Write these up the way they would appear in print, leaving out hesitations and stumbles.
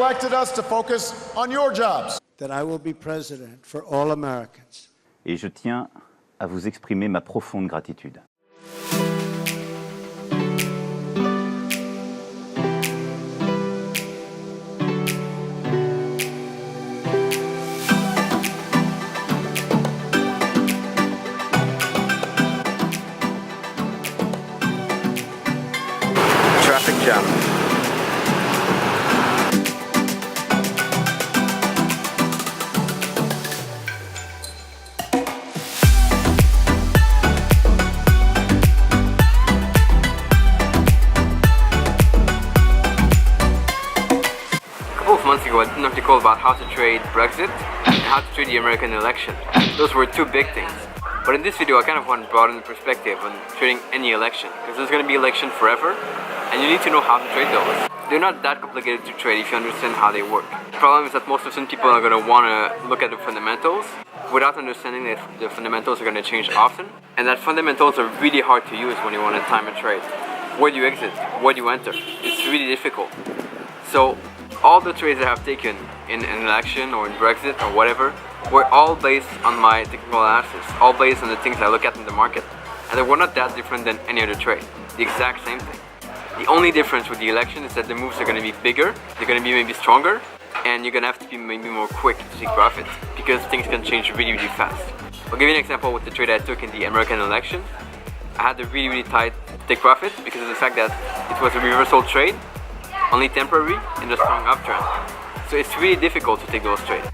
elected us to focus on your jobs. That I will be president for all Americans. Et je tiens à vous exprimer ma profonde gratitude. Traffic jam. A couple of months ago I did an article about how to trade Brexit and how to trade the American election. Those were two big things. But in this video I kind of want to broaden the perspective on trading any election, because there's going to be election forever and you need to know how to trade those. They're not that complicated to trade if you understand how they work. The problem is that most of some people are going to want to look at the fundamentals without understanding that the fundamentals are going to change often, and that fundamentals are really hard to use when you want to time a trade. Where do you exit? Where do you enter? It's really difficult. So all the trades I have taken in an election or in Brexit or whatever were all based on my technical analysis, all based on the things I look at in the market, and they were not that different than any other trade. The exact same thing. The only difference with the election is that the moves are going to be bigger, they're going to be maybe stronger, and you're going to have to be maybe more quick to take profit, because things can change really, really fast. I'll give you an example with the trade I took in the American election. I had a really, really tight take profit because of the fact that it was a reversal trade, only temporary, in a strong uptrend. So it's really difficult to take those trades.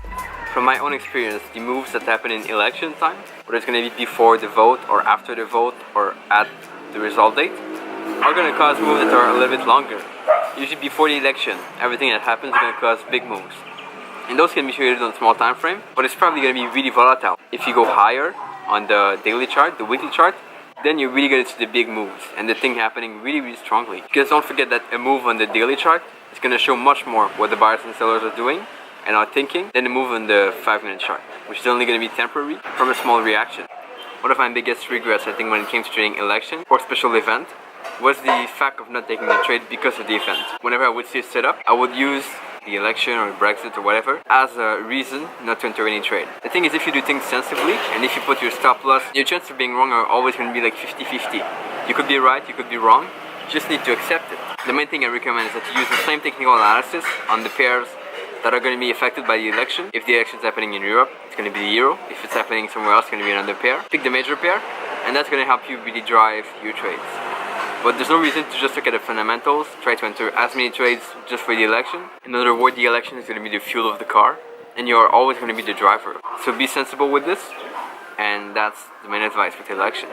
From my own experience, the moves that happen in election time, whether it's going to be before the vote or after the vote or at the result date, are going to cause moves that are a little bit longer. Usually before the election, everything that happens is going to cause big moves. And those can be traded on a small time frame, but it's probably going to be really volatile. If you go higher on the daily chart, the weekly chart, then you're really going to see the big moves and the thing happening really, really strongly. Because don't forget that a move on the daily chart is going to show much more what the buyers and sellers are doing and are thinking than a move on the 5-minute chart, which is only going to be temporary from a small reaction. One of my biggest regrets, I think, when it came to trading election or special event was the fact of not taking the trade because of the event. Whenever I would see a setup, I would use the election or Brexit or whatever as a reason not to enter any trade. The thing is, if you do things sensibly and if you put your stop loss, your chances of being wrong are always going to be like 50-50. You could be right, you could be wrong, you just need to accept it. The main thing I recommend is that you use the same technical analysis on the pairs that are going to be affected by the election. If the election is happening in Europe, it's going to be the euro. If it's happening somewhere else, it's going to be another pair. Pick the major pair, and that's going to help you really drive your trades. But there's no reason to just look at the fundamentals, try to enter as many trades just for the election. In other words, the election is going to be the fuel of the car, and you are always going to be the driver. So be sensible with this, and that's the main advice with elections.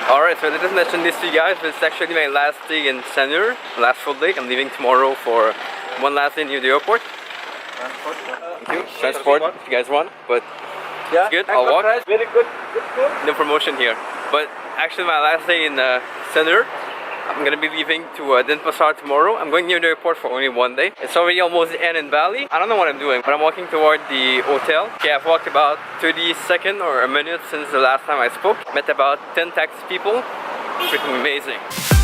Alright, so I didn't mention this to you guys, but it's actually my last day in Senur, last full day. I'm leaving tomorrow for one last day near the airport. Transport. Thank you. Transport, if you guys want, but yeah, it's good, I'll walk. Very good. No promotion here. But actually my last day in Senur, I'm going to be leaving to Denpasar tomorrow. I'm going near the airport for only one day. It's already almost the end in Bali. I don't know what I'm doing, but I'm walking toward the hotel. Okay, I've walked about 30 seconds or a minute since the last time I spoke. Met about 10 taxi people. Freaking amazing.